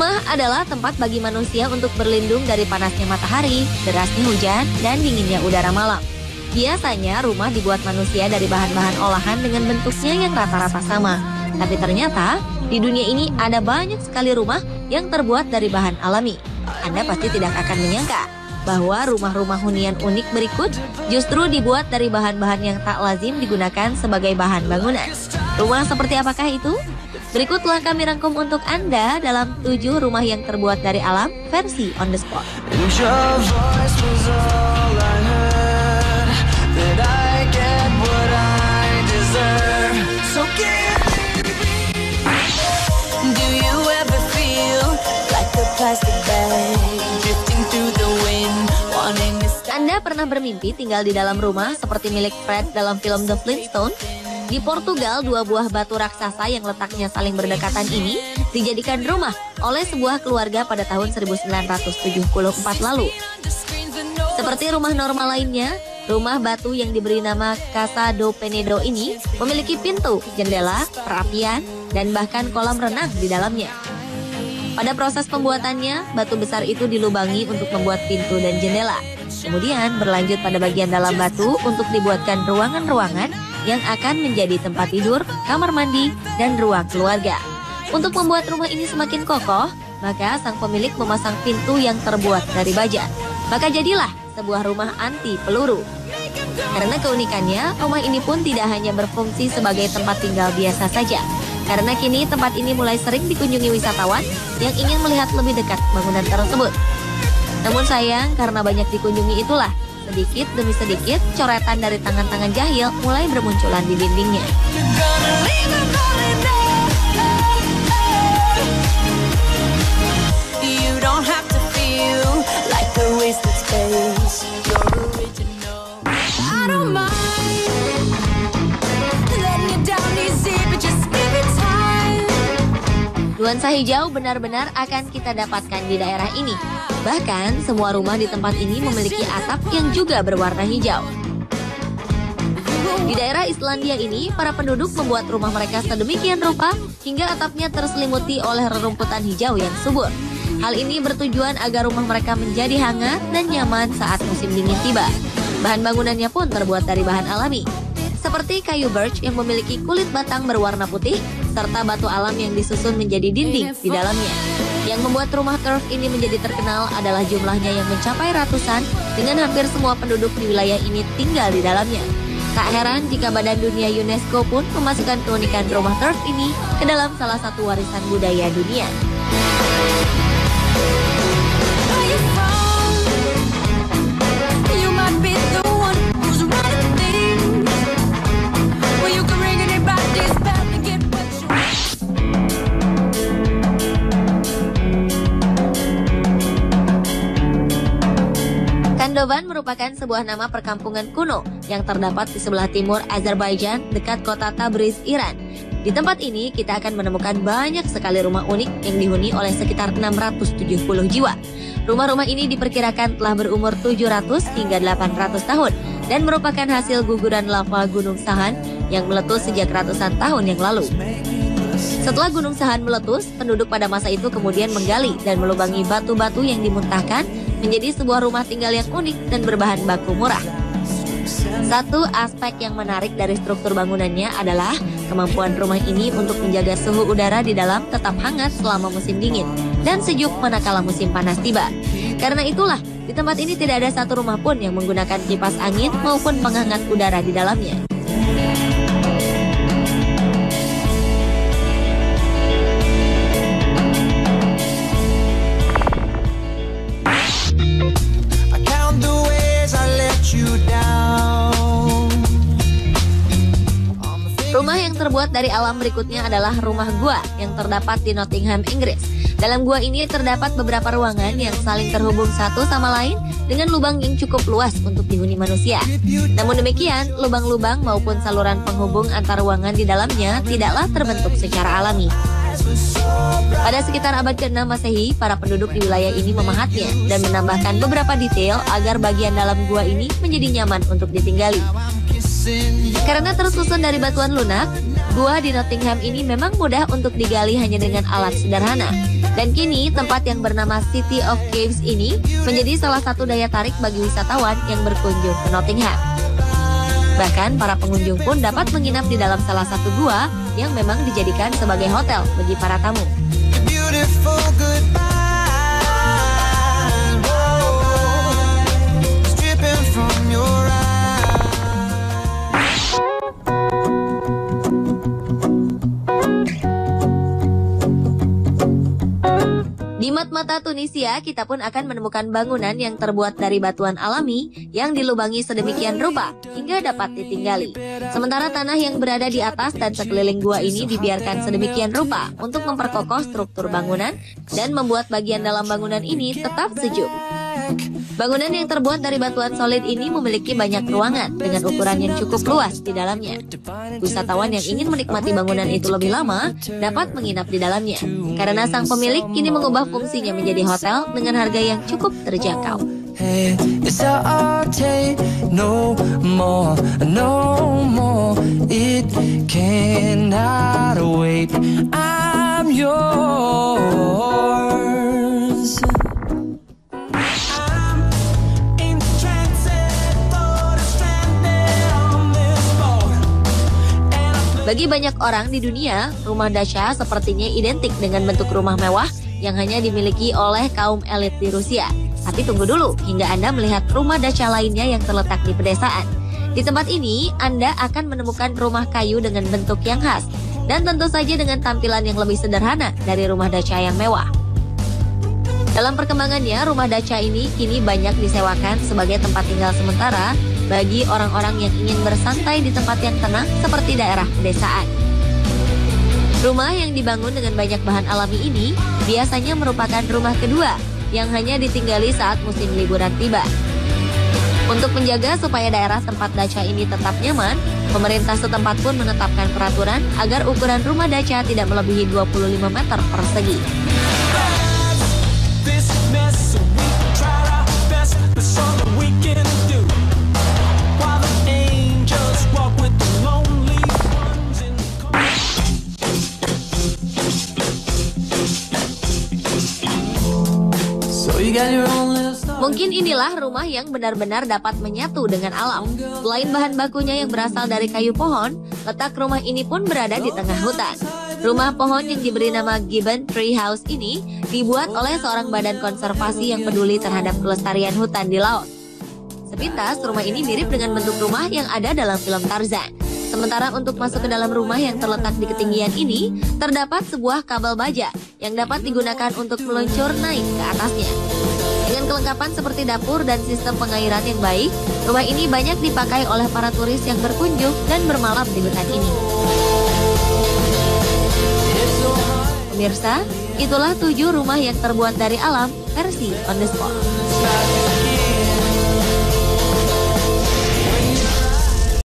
Rumah adalah tempat bagi manusia untuk berlindung dari panasnya matahari, derasnya hujan, dan dinginnya udara malam. Biasanya rumah dibuat manusia dari bahan-bahan olahan dengan bentuknya yang rata-rata sama. Tapi ternyata di dunia ini ada banyak sekali rumah yang terbuat dari bahan alami. Anda pasti tidak akan menyangka bahwa rumah-rumah hunian unik berikut justru dibuat dari bahan-bahan yang tak lazim digunakan sebagai bahan bangunan. Rumah seperti apakah itu? Berikut telah kami rangkum untuk Anda dalam 7 rumah yang terbuat dari alam versi on the spot. Anda pernah bermimpi tinggal di dalam rumah seperti milik Fred dalam film The Flintstones? Di Portugal, 2 buah batu raksasa yang letaknya saling berdekatan ini dijadikan rumah oleh sebuah keluarga pada tahun 1974 lalu. Seperti rumah normal lainnya, rumah batu yang diberi nama Casa do Penedo ini memiliki pintu, jendela, perapian, dan bahkan kolam renang di dalamnya. Pada proses pembuatannya, batu besar itu dilubangi untuk membuat pintu dan jendela. Kemudian berlanjut pada bagian dalam batu untuk dibuatkan ruangan-ruangan yang akan menjadi tempat tidur, kamar mandi, dan ruang keluarga. Untuk membuat rumah ini semakin kokoh, maka sang pemilik memasang pintu yang terbuat dari baja. Maka jadilah sebuah rumah anti peluru. Karena keunikannya, rumah ini pun tidak hanya berfungsi sebagai tempat tinggal biasa saja. Karena kini tempat ini mulai sering dikunjungi wisatawan yang ingin melihat lebih dekat bangunan tersebut. Namun sayang, karena banyak dikunjungi itulah, sedikit demi sedikit coretan dari tangan-tangan jahil mulai bermunculan di dindingnya. Nuansa hijau benar-benar akan kita dapatkan di daerah ini. Bahkan, semua rumah di tempat ini memiliki atap yang juga berwarna hijau. Di daerah Islandia ini, para penduduk membuat rumah mereka sedemikian rupa hingga atapnya terselimuti oleh rerumputan hijau yang subur. Hal ini bertujuan agar rumah mereka menjadi hangat dan nyaman saat musim dingin tiba. Bahan bangunannya pun terbuat dari bahan alami, seperti kayu birch yang memiliki kulit batang berwarna putih, serta batu alam yang disusun menjadi dinding di dalamnya. Yang membuat rumah turf ini menjadi terkenal adalah jumlahnya yang mencapai ratusan, dengan hampir semua penduduk di wilayah ini tinggal di dalamnya. Tak heran jika Badan Dunia UNESCO pun memasukkan keunikan rumah turf ini ke dalam salah satu warisan budaya dunia. Kandovan merupakan sebuah nama perkampungan kuno yang terdapat di sebelah timur Azerbaijan dekat kota Tabriz, Iran. Di tempat ini kita akan menemukan banyak sekali rumah unik yang dihuni oleh sekitar 670 jiwa. Rumah-rumah ini diperkirakan telah berumur 700 hingga 800 tahun dan merupakan hasil guguran lava Gunung Sahan yang meletus sejak ratusan tahun yang lalu. Setelah Gunung Sahan meletus, penduduk pada masa itu kemudian menggali dan melubangi batu-batu yang dimuntahkan menjadi sebuah rumah tinggal yang unik dan berbahan baku murah. Satu aspek yang menarik dari struktur bangunannya adalah kemampuan rumah ini untuk menjaga suhu udara di dalam tetap hangat selama musim dingin dan sejuk manakala musim panas tiba. Karena itulah, di tempat ini tidak ada satu rumah pun yang menggunakan kipas angin maupun penghangat udara di dalamnya. Rumah yang terbuat dari alam berikutnya adalah rumah gua yang terdapat di Nottingham, Inggris. Dalam gua ini terdapat beberapa ruangan yang saling terhubung satu sama lain dengan lubang yang cukup luas untuk dihuni manusia. Namun demikian, lubang-lubang maupun saluran penghubung antar ruangan di dalamnya tidaklah terbentuk secara alami. Pada sekitar abad ke-6 Masehi, para penduduk di wilayah ini memahatnya dan menambahkan beberapa detail agar bagian dalam gua ini menjadi nyaman untuk ditinggali. Karena tersusun dari batuan lunak, Gua di Nottingham ini memang mudah untuk digali hanya dengan alat sederhana. Dan kini tempat yang bernama City of Caves ini menjadi salah satu daya tarik bagi wisatawan yang berkunjung ke Nottingham. Bahkan para pengunjung pun dapat menginap di dalam salah satu gua yang memang dijadikan sebagai hotel bagi para tamu. Di Matmata, Tunisia, kita pun akan menemukan bangunan yang terbuat dari batuan alami yang dilubangi sedemikian rupa hingga dapat ditinggali. Sementara tanah yang berada di atas dan sekeliling gua ini dibiarkan sedemikian rupa untuk memperkokoh struktur bangunan dan membuat bagian dalam bangunan ini tetap sejuk. Bangunan yang terbuat dari batuan solid ini memiliki banyak ruangan dengan ukuran yang cukup luas di dalamnya. Wisatawan yang ingin menikmati bangunan itu lebih lama dapat menginap di dalamnya, karena sang pemilik kini mengubah fungsinya menjadi hotel dengan harga yang cukup terjangkau. Bagi banyak orang di dunia, rumah dacha sepertinya identik dengan bentuk rumah mewah yang hanya dimiliki oleh kaum elit di Rusia. Tapi tunggu dulu hingga Anda melihat rumah dacha lainnya yang terletak di pedesaan. Di tempat ini, Anda akan menemukan rumah kayu dengan bentuk yang khas dan tentu saja dengan tampilan yang lebih sederhana dari rumah dacha yang mewah. Dalam perkembangannya, rumah dacha ini kini banyak disewakan sebagai tempat tinggal sementara bagi orang-orang yang ingin bersantai di tempat yang tenang seperti daerah pedesaan. Rumah yang dibangun dengan banyak bahan alami ini biasanya merupakan rumah kedua yang hanya ditinggali saat musim liburan tiba. Untuk menjaga supaya daerah tempat dacha ini tetap nyaman, pemerintah setempat pun menetapkan peraturan agar ukuran rumah dacha tidak melebihi 25 meter persegi. Mungkin inilah rumah yang benar-benar dapat menyatu dengan alam. Selain bahan bakunya yang berasal dari kayu pohon, letak rumah ini pun berada di tengah hutan. Rumah pohon yang diberi nama Gibbon Tree House ini dibuat oleh seorang badan konservasi yang peduli terhadap kelestarian hutan di laut. Sepintas, rumah ini mirip dengan bentuk rumah yang ada dalam film Tarzan. Sementara untuk masuk ke dalam rumah yang terletak di ketinggian ini, terdapat sebuah kabel baja yang dapat digunakan untuk meluncur naik ke atasnya. Dengan kelengkapan seperti dapur dan sistem pengairan yang baik, rumah ini banyak dipakai oleh para turis yang berkunjung dan bermalam di hutan ini. Pemirsa, itulah 7 rumah yang terbuat dari alam versi On The Spot.